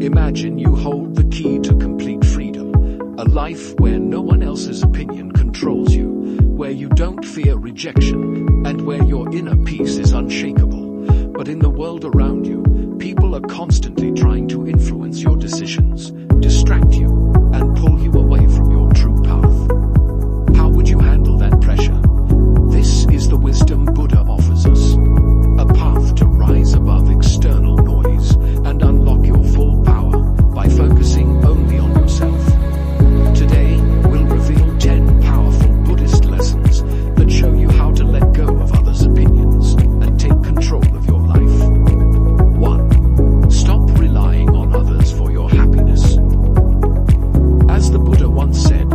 Imagine you hold the key to complete freedom, a life where no one else's opinion controls you, where you don't fear rejection, and where your inner peace is unshakable. But in the world around you, people are constantly trying to influence your decisions, distract you, and pull you away from your true path. How would you handle that pressure? This is the wisdom Buddha offers us. A path to rise above external noise and unlock your full power by focusing only on yourself. Today, we'll reveal 10 powerful Buddhist lessons that show you how to let go of others' opinions and take control of your life. 1. Stop relying on others for your happiness. As the Buddha once said,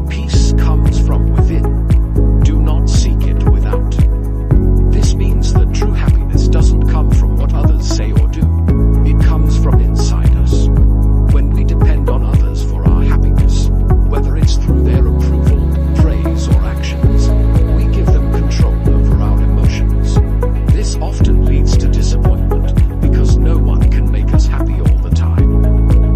peace comes from within. Do not seek it without. This means that true happiness doesn't come from what others say or do. It comes from inside us. When we depend on others for our happiness, whether it's through their approval, praise, or actions, we give them control over our emotions. This often leads to disappointment because no one can make us happy all the time.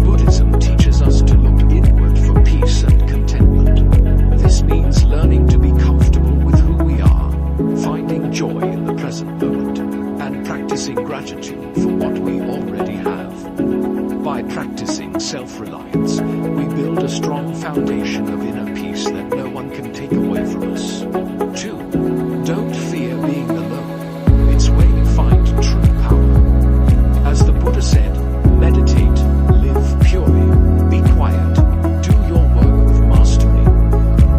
Buddhism teaches us to look inward for peace and contentment. This means learning to be comfortable with who we are, finding joy in the present moment, and practicing gratitude for what we already have. By practicing self-reliance, we build a strong foundation of inner peace that no one can take away from us. 2. Don't fear being alone. It's where you find true power. As the Buddha said, meditate, live purely, be quiet, do your work with mastery.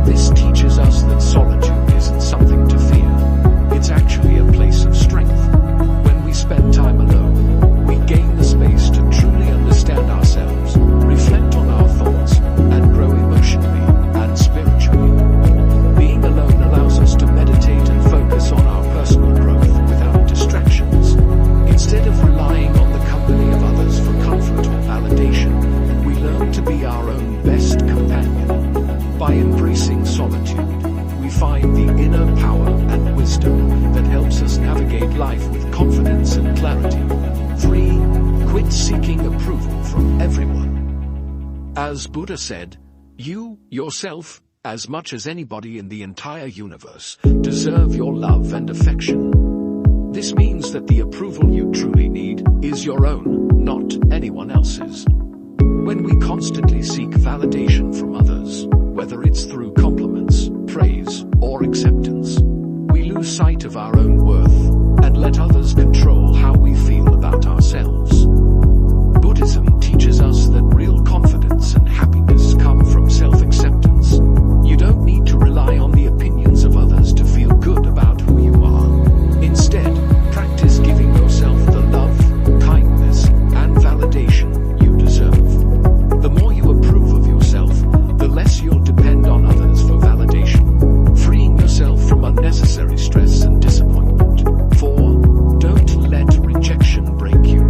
This teaches us that solitude isn't something to fear. It's actually a place of strength. When we spend time alone, we gain the space to truly understand ourselves, reflect on our thoughts, and grow emotionally and spiritually. Being alone allows us to meditate and focus on our personal growth without distractions. Instead of relying on the company of others for comfort or validation, we learn to be our own best companion. By embracing solitude, we find the inner power and wisdom that helps us navigate life with confidence and clarity. 3. Quit seeking approval from everyone. As Buddha said, you, yourself, as much as anybody in the entire universe, deserve your love and affection. This means that the approval you truly need is your own, not anyone else's. When we constantly seek validation from others, whether it's through compliments, praise, or acceptance, we lose sight of our own worth and let others control how we feel about ourselves. Buddhism teaches us that real confidence and happiness come from self-acceptance. You don't need to rely on the opinions of others to feel good about who you are. Instead, practice giving yourself the love, kindness, and validation you deserve. The more you approve of yourself, the less you'll depend on others for validation, freeing yourself from unnecessary stress and disappointment. 4. Don't let rejection break you.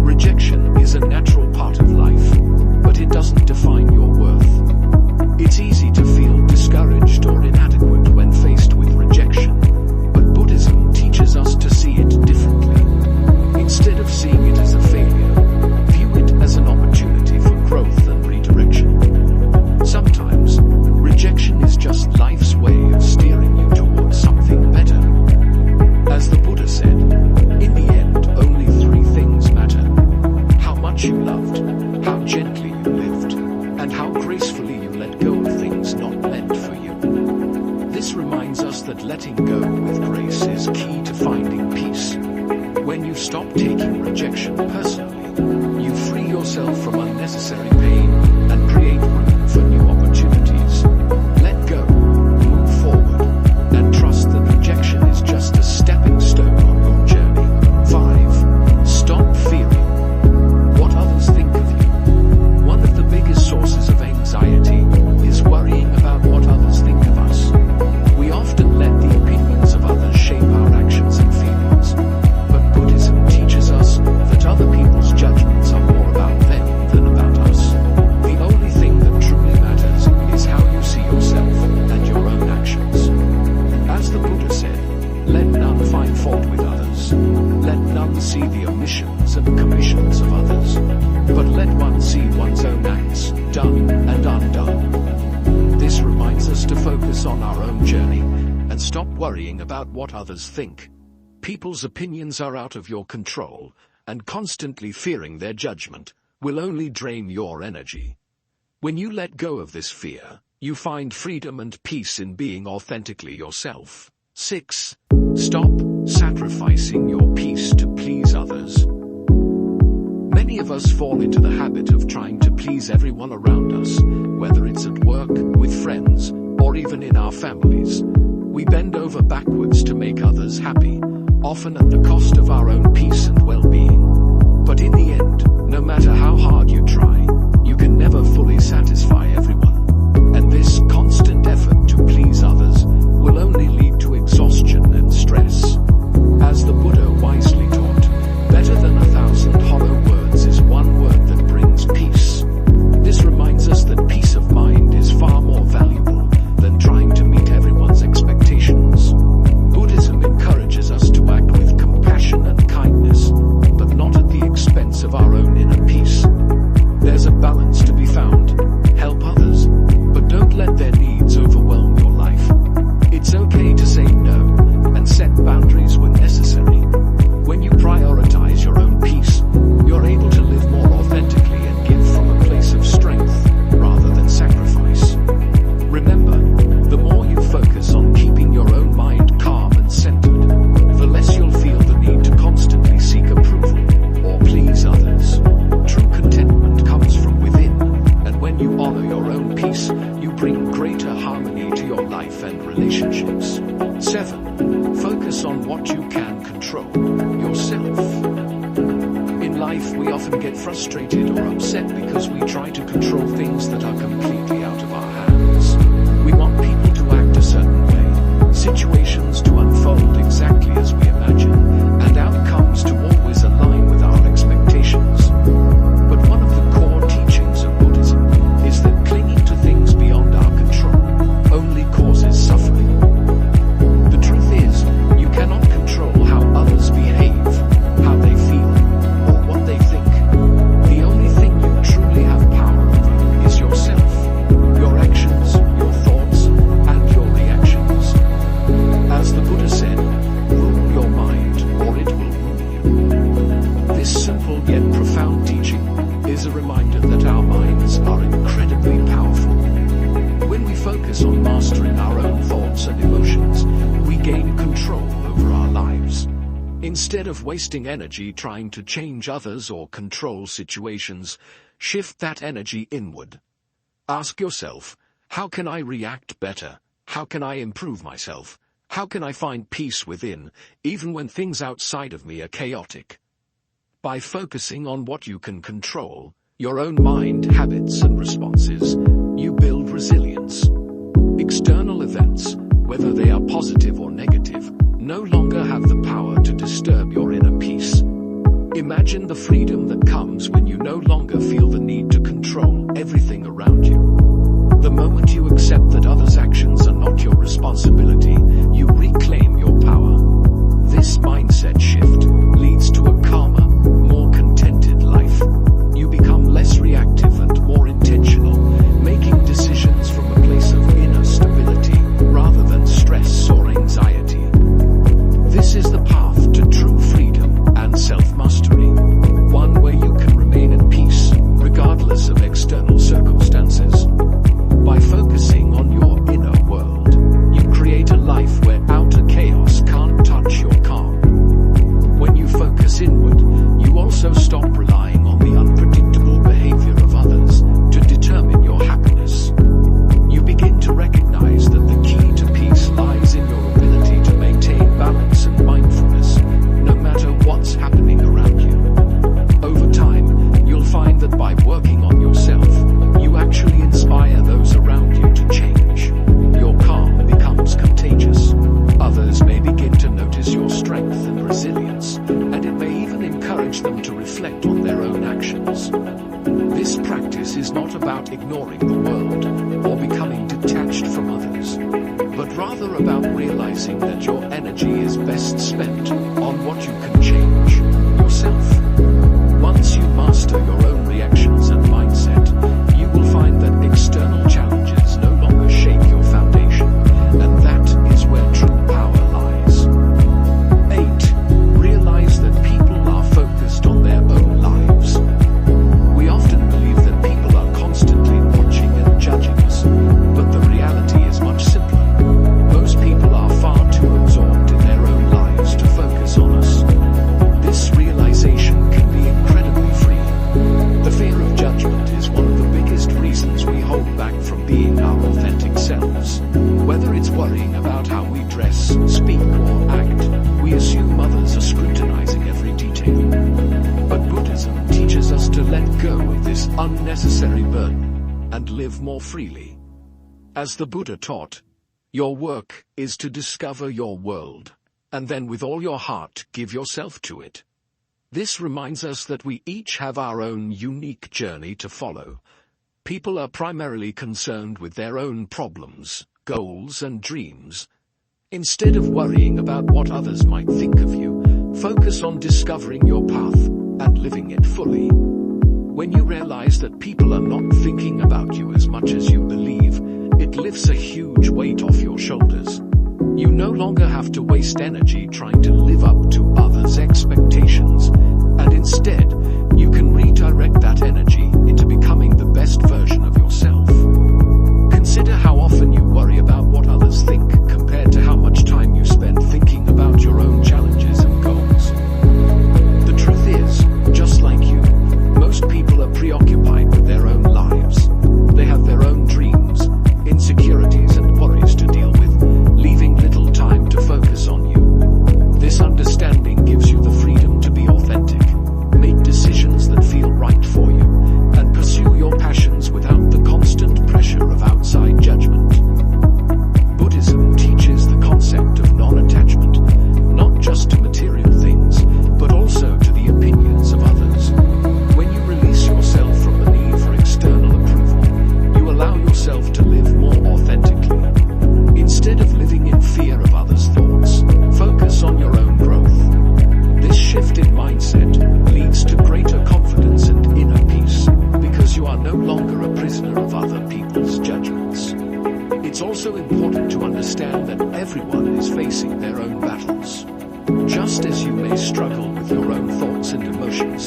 Rejection is a natural part of life, but it doesn't define your worth. It's easy to feel discouraged or inadequate when faced with rejection, but Buddhism teaches us to see it differently. Instead of seeing it as a failure, view it as an opportunity for growth and redirection. Sometimes, rejection is just life's way of steering you towards something better. As the Buddha said, in the end, only 3 things matter: how much you loved, how gently you lived, and how gracefully you let go of things not meant for you. This reminds us that letting go with grace is key to finding peace. When you stop taking rejection personally, you free yourself from unnecessary pain and create room for new opportunities. Let go, move forward, and trust that rejection is just a stepping stone on your journey. 5. Stop fearing what others think of you. actions of others, but let one see one's own acts, done and undone. This reminds us to focus on our own journey and stop worrying about what others think. People's opinions are out of your control, and constantly fearing their judgment will only drain your energy. When you let go of this fear, you find freedom and peace in being authentically yourself. 6. Stop sacrificing your peace to please others. Many of us fall into the habit of trying to please everyone around us, whether it's at work, with friends, or even in our families. We bend over backwards to make others happy, often at the cost of our own peace and well-being. But in the end, no matter how hard you try, you can never fully satisfy everyone. And this constant effort to please others will only lead to exhaustion and stress. As the Buddha wisely taught, better than 1,000 hollow words is one word that brings peace. This reminds us that peace of mind is far more valuable than trying to meet everyone's expectations. Buddhism encourages us to act with compassion and kindness, but not at the expense of our own inner peace. There's a balance to be found. Help others, but don't let their needs overwhelm your life. It's okay to say no and set boundaries when necessary. When you prioritize your own peace, you're able to live more authentically and give from a place of strength rather than sacrifice. Remember, the more you focus on keeping your own mind calm and centered, the less you'll feel the need to constantly seek approval or please others. True contentment comes from within, and when you honor your own peace, you bring greater harmony to your life and relationships. 7. Focus on what you can control, yourself. In life, we often get frustrated or upset because we try to control things that are completely out of our hands. We want people to act a certain way, situations to unfold exactly as we imagine, and outcomes to always align with our expectations. But one of the core teachings of Buddhism is that clinging to things beyond our control only causes suffering. The truth is, you cannot control how others behave, how they feel, or what they think. The only thing you truly have power over is yourself, your actions, your thoughts, and your reactions. As the Buddha said, rule your mind or it will rule you. This simple yet profound teaching is a reminder that our minds are incredibly powerful. When we focus on mastering our own thoughts and emotions, we gain control over our lives. Instead of wasting energy trying to change others or control situations, shift that energy inward. Ask yourself, how can I react better? How can I improve myself? How can I find peace within, even when things outside of me are chaotic? By focusing on what you can control, your own mind, habits, and responses, you build resilience. External events, whether they are positive or negative, no longer have the power to disturb your inner peace. Imagine the freedom that comes when you no longer feel the need to control everything around you. The moment you accept that others' actions are not your responsibility, you reclaim your power. This mindset shift leads to a calmer, more contented life. You become less reactive and more intentional, making decisions from a place of inner stability rather than stress or anxiety. This is the path to true freedom and self-mastery, one where you can remain at peace regardless of external circumstances. By focusing on your inner world, you create a life where outer chaos can't touch your calm. When you focus inward, you also stop relying on the unpredictable behavior of others to determine your happiness. You begin to recognize that the key to peace lies in your ability to maintain balance and mindfulness, no matter what's happening around you. Over time, you'll find that by working on yourself, you actually inspire those around you to change. Your calm becomes contagious. Others may begin to notice your strength and resilience, and it may even encourage them to reflect on their own actions. This practice is not about ignoring the world or becoming detached from others, but rather about realizing that your energy is best spent on what you can change, yourself. Once let go of this unnecessary burden and live more freely. As the Buddha taught, your work is to discover your world, and then with all your heart give yourself to it. This reminds us that we each have our own unique journey to follow. People are primarily concerned with their own problems, goals, and dreams. Instead of worrying about what others might think of you, focus on discovering your path and living it fully. When you realize that people are not thinking about you as much as you believe, it lifts a huge weight off your shoulders. You no longer have to waste energy trying to live up to others' expectations, and instead, you can redirect that energy into becoming the best version of yourself. Consider how often you worry about what others think compared to how much time you spend thinking about your own challenges and goals. The truth is, just like you, most people are preoccupied with their own lives. They have their own dreams, insecurities, and worries to deal with, leaving little time to focus on you. This understanding gives you the freedom to be authentic, make decisions that feel right for you, and pursue your passions without the constant pressure of outside judgment. Buddhism teaches the concept of non-attachment, not just to material things, but also to the opinions of others. When you release yourself from the need for external approval, you allow yourself to live more authentically. Instead of living in fear of others' thoughts, focus on your own growth. This shift in mindset leads to greater confidence and inner peace, because you are no longer a prisoner of other people's judgments. It's also important to understand that everyone is facing their own battles. Just as you may struggle with your own thoughts and emotions,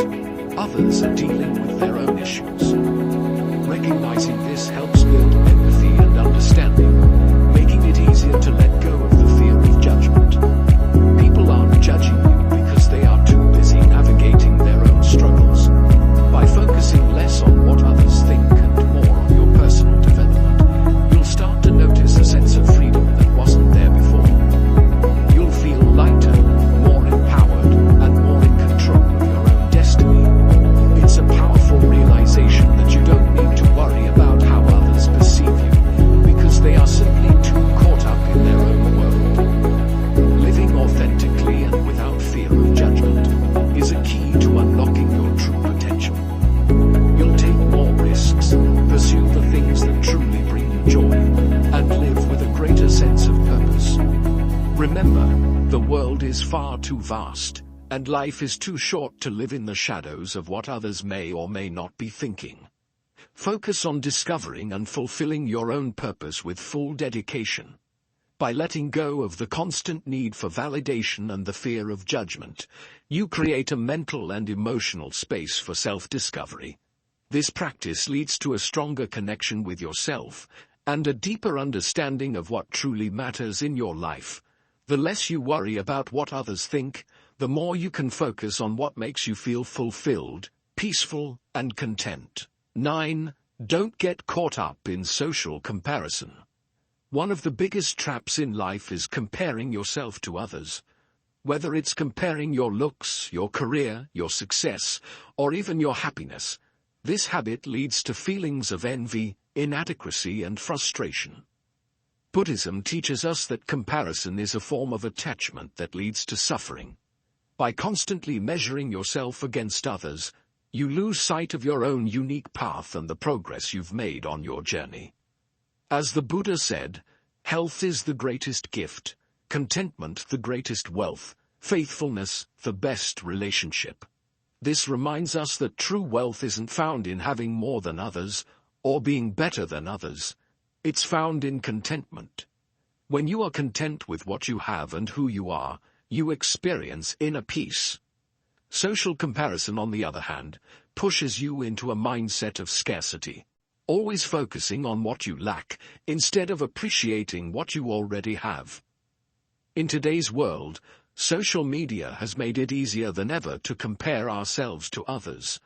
others are dealing with their own issues. Recognizing this helps build empathy and understanding, making it easier to let go of the fear of judgment. People aren't judging you because they are too busy navigating their own struggles. By focusing less on what others think and more on your personal development, you'll start to notice a sense of freedom that wasn't there before. You'll feel lighter, more empowered, and more in control of your own destiny. It's a powerful realization that you don't need to worry about how others perceive you, because they are simply too caught up in their own world. Living authentically and without fear of judgment is a key to unlocking your true potential. You'll take more risks, pursue the things that truly bring you joy, and live with a greater sense of purpose. Remember, the world is far too vast, and life is too short to live in the shadows of what others may or may not be thinking. Focus on discovering and fulfilling your own purpose with full dedication. By letting go of the constant need for validation and the fear of judgment, you create a mental and emotional space for self-discovery. This practice leads to a stronger connection with yourself and a deeper understanding of what truly matters in your life. The less you worry about what others think, the more you can focus on what makes you feel fulfilled, peaceful, and content. 9. Don't get caught up in social comparison. One of the biggest traps in life is comparing yourself to others. Whether it's comparing your looks, your career, your success, or even your happiness, this habit leads to feelings of envy, inadequacy, and frustration. Buddhism teaches us that comparison is a form of attachment that leads to suffering. By constantly measuring yourself against others, you lose sight of your own unique path and the progress you've made on your journey. As the Buddha said, health is the greatest gift, contentment the greatest wealth, faithfulness the best relationship. This reminds us that true wealth isn't found in having more than others, or being better than others. It's found in contentment. When you are content with what you have and who you are, you experience inner peace. Social comparison, on the other hand, pushes you into a mindset of scarcity, always focusing on what you lack instead of appreciating what you already have. In today's world, social media has made it easier than ever to compare ourselves to others.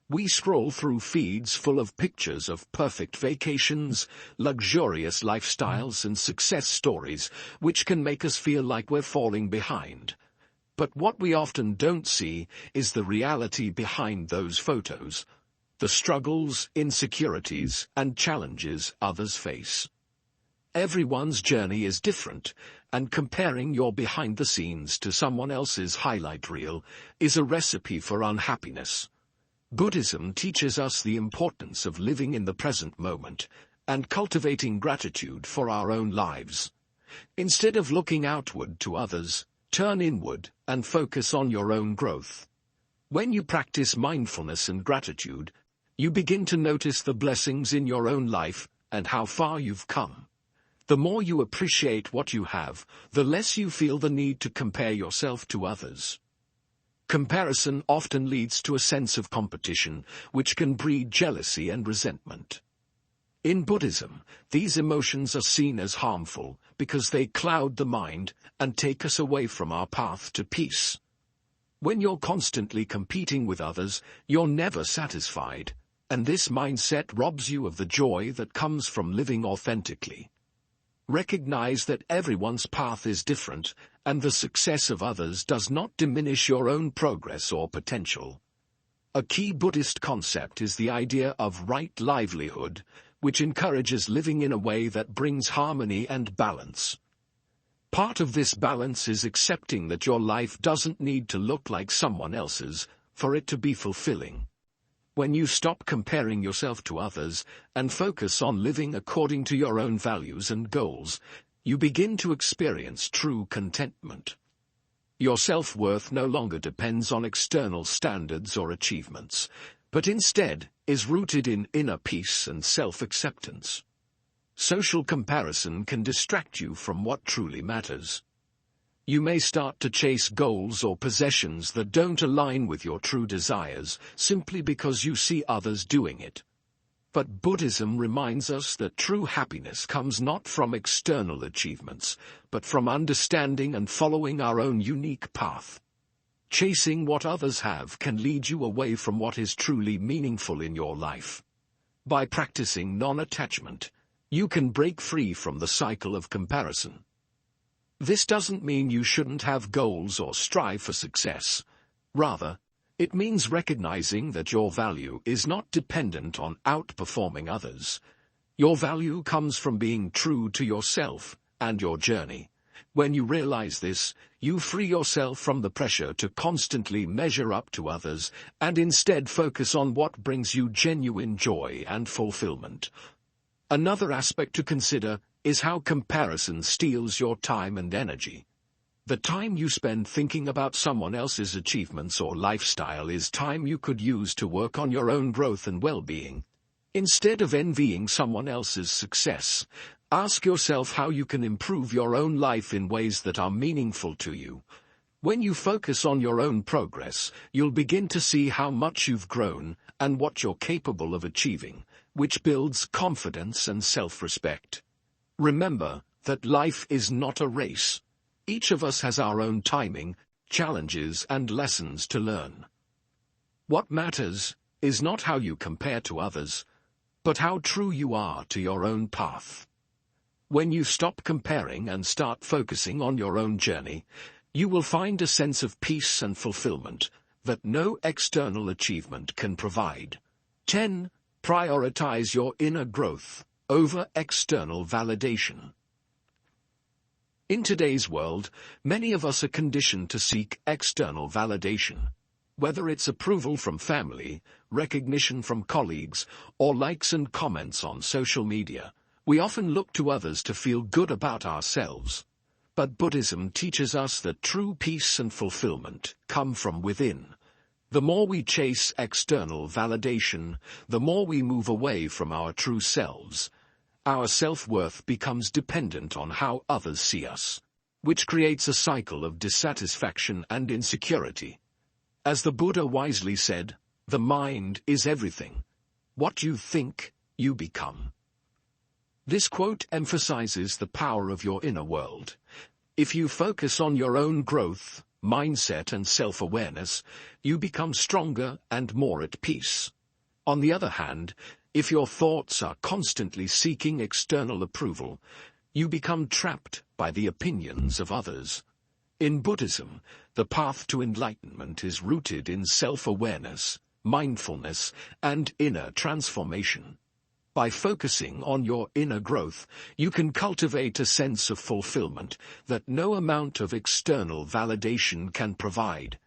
We scroll through feeds full of pictures of perfect vacations, luxurious lifestyles, and success stories, which can make us feel like we're falling behind. But what we often don't see is the reality behind those photos. the struggles, insecurities, and challenges others face. Everyone's journey is different, and comparing your behind the scenes to someone else's highlight reel is a recipe for unhappiness. Buddhism teaches us the importance of living in the present moment and cultivating gratitude for our own lives. Instead of looking outward to others, turn inward and focus on your own growth. When you practice mindfulness and gratitude, you begin to notice the blessings in your own life and how far you've come. The more you appreciate what you have, the less you feel the need to compare yourself to others. Comparison often leads to a sense of competition, which can breed jealousy and resentment. In Buddhism, these emotions are seen as harmful because they cloud the mind and take us away from our path to peace. When you're constantly competing with others, you're never satisfied, and this mindset robs you of the joy that comes from living authentically. Recognize that everyone's path is different, and the success of others does not diminish your own progress or potential. A key Buddhist concept is the idea of right livelihood, which encourages living in a way that brings harmony and balance. Part of this balance is accepting that your life doesn't need to look like someone else's for it to be fulfilling. When you stop comparing yourself to others and focus on living according to your own values and goals, you begin to experience true contentment. Your self-worth no longer depends on external standards or achievements, but instead is rooted in inner peace and self-acceptance. Social comparison can distract you from what truly matters. You may start to chase goals or possessions that don't align with your true desires simply because you see others doing it. But Buddhism reminds us that true happiness comes not from external achievements, but from understanding and following our own unique path. Chasing what others have can lead you away from what is truly meaningful in your life. By practicing non-attachment, you can break free from the cycle of comparison. This doesn't mean you shouldn't have goals or strive for success. Rather, it means recognizing that your value is not dependent on outperforming others. Your value comes from being true to yourself and your journey. When you realize this, you free yourself from the pressure to constantly measure up to others and instead focus on what brings you genuine joy and fulfillment. Another aspect to consider is how comparison steals your time and energy. The time you spend thinking about someone else's achievements or lifestyle is time you could use to work on your own growth and well-being. Instead of envying someone else's success, ask yourself how you can improve your own life in ways that are meaningful to you. When you focus on your own progress, you'll begin to see how much you've grown and what you're capable of achieving, which builds confidence and self-respect. Remember that life is not a race. Each of us has our own timing, challenges, and lessons to learn. What matters is not how you compare to others, but how true you are to your own path. When you stop comparing and start focusing on your own journey, you will find a sense of peace and fulfillment that no external achievement can provide. 10. Prioritize your inner growth over external validation. In today's world, many of us are conditioned to seek external validation. Whether it's approval from family, recognition from colleagues, or likes and comments on social media, we often look to others to feel good about ourselves. But Buddhism teaches us that true peace and fulfillment come from within. The more we chase external validation, the more we move away from our true selves. Our self-worth becomes dependent on how others see us, which creates a cycle of dissatisfaction and insecurity. As the Buddha wisely said, the mind is everything. What you think, you become. This quote emphasizes the power of your inner world. If you focus on your own growth, mindset, and self-awareness, you become stronger and more at peace. On the other hand, if your thoughts are constantly seeking external approval, you become trapped by the opinions of others. In Buddhism, the path to enlightenment is rooted in self-awareness, mindfulness, and inner transformation. By focusing on your inner growth, you can cultivate a sense of fulfillment that no amount of external validation can provide.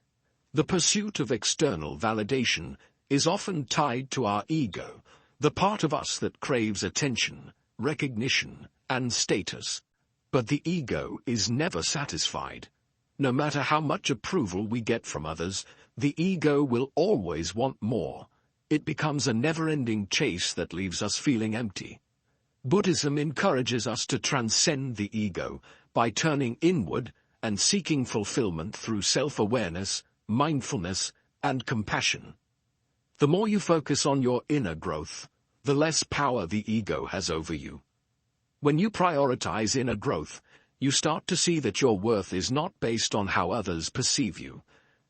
The pursuit of external validation is often tied to our ego, the part of us that craves attention, recognition, and status. But the ego is never satisfied. No matter how much approval we get from others, the ego will always want more. It becomes a never-ending chase that leaves us feeling empty. Buddhism encourages us to transcend the ego by turning inward and seeking fulfillment through self-awareness, mindfulness, and compassion. The more you focus on your inner growth, the less power the ego has over you. When you prioritize inner growth, you start to see that your worth is not based on how others perceive you.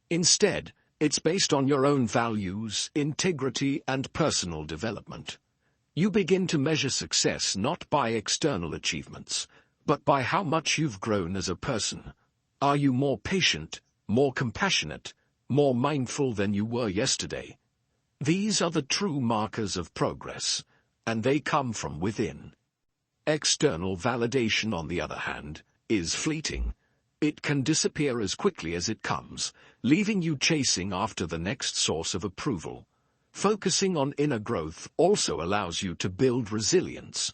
Instead, it's based on your own values, integrity, and personal development. You begin to measure success not by external achievements, but by how much you've grown as a person. Are you more patient, more compassionate, more mindful than you were yesterday? These are the true markers of progress, and they come from within. External validation, on the other hand, is fleeting. It can disappear as quickly as it comes, leaving you chasing after the next source of approval. Focusing on inner growth also allows you to build resilience.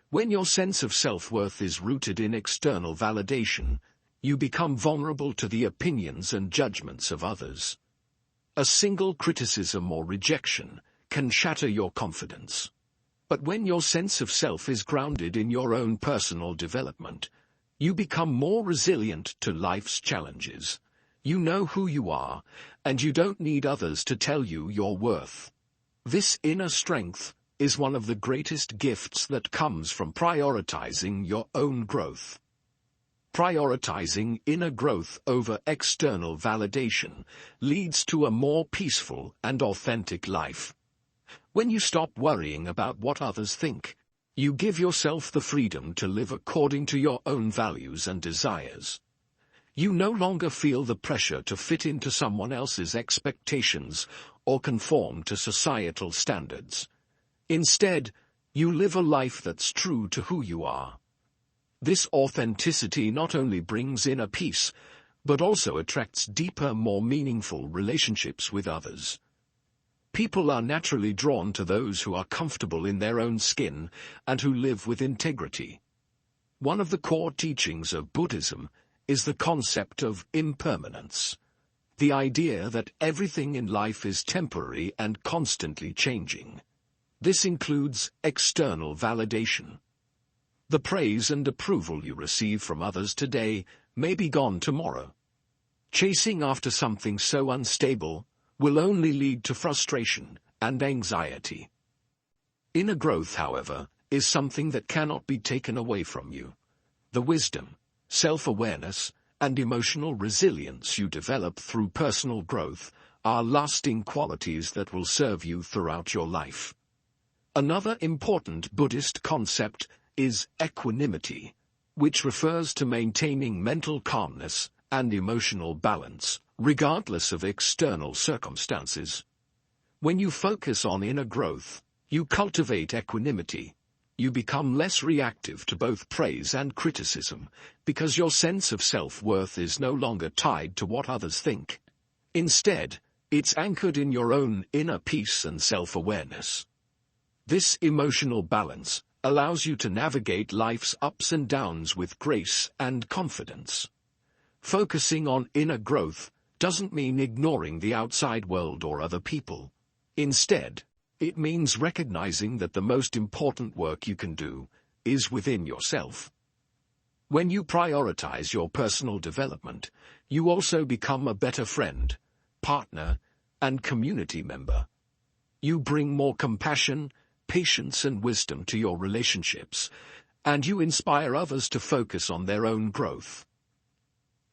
When your sense of self-worth is rooted in external validation, you become vulnerable to the opinions and judgments of others. A single criticism or rejection can shatter your confidence. But when your sense of self is grounded in your own personal development, you become more resilient to life's challenges. You know who you are, and you don't need others to tell you your worth. This inner strength is one of the greatest gifts that comes from prioritizing your own growth. Prioritizing inner growth over external validation leads to a more peaceful and authentic life. When you stop worrying about what others think, you give yourself the freedom to live according to your own values and desires. You no longer feel the pressure to fit into someone else's expectations or conform to societal standards. Instead, you live a life that's true to who you are. This authenticity not only brings inner peace, but also attracts deeper, more meaningful relationships with others. People are naturally drawn to those who are comfortable in their own skin and who live with integrity. One of the core teachings of Buddhism is the concept of impermanence, the idea that everything in life is temporary and constantly changing. This includes external validation. The praise and approval you receive from others today may be gone tomorrow. Chasing after something so unstable will only lead to frustration and anxiety. Inner growth, however, is something that cannot be taken away from you. The wisdom, self-awareness, and emotional resilience you develop through personal growth are lasting qualities that will serve you throughout your life. Another important Buddhist concept is equanimity, which refers to maintaining mental calmness and emotional balance, regardless of external circumstances. When you focus on inner growth, you cultivate equanimity. You become less reactive to both praise and criticism, because your sense of self-worth is no longer tied to what others think. Instead, it's anchored in your own inner peace and self-awareness. This emotional balance allows you to navigate life's ups and downs with grace and confidence. Focusing on inner growth doesn't mean ignoring the outside world or other people. Instead, it means recognizing that the most important work you can do is within yourself. When you prioritize your personal development, you also become a better friend, partner, and community member. You bring more compassion, patience, and wisdom to your relationships, and you inspire others to focus on their own growth.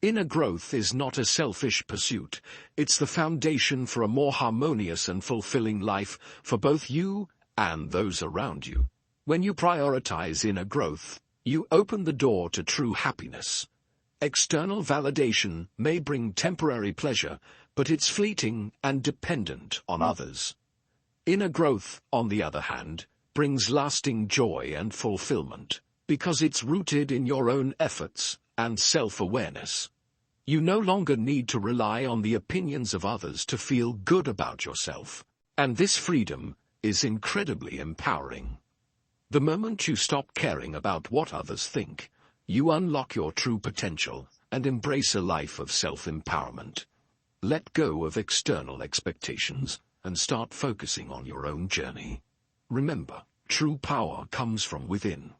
Inner growth is not a selfish pursuit. It's the foundation for a more harmonious and fulfilling life for both you and those around you. When you prioritize inner growth, you open the door to true happiness. External validation may bring temporary pleasure, but it's fleeting and dependent on others. Inner growth, on the other hand, brings lasting joy and fulfillment, because it's rooted in your own efforts and self-awareness. You no longer need to rely on the opinions of others to feel good about yourself, and this freedom is incredibly empowering. The moment you stop caring about what others think, you unlock your true potential and embrace a life of self-empowerment. Let go of external expectations and start focusing on your own journey. Remember, true power comes from within.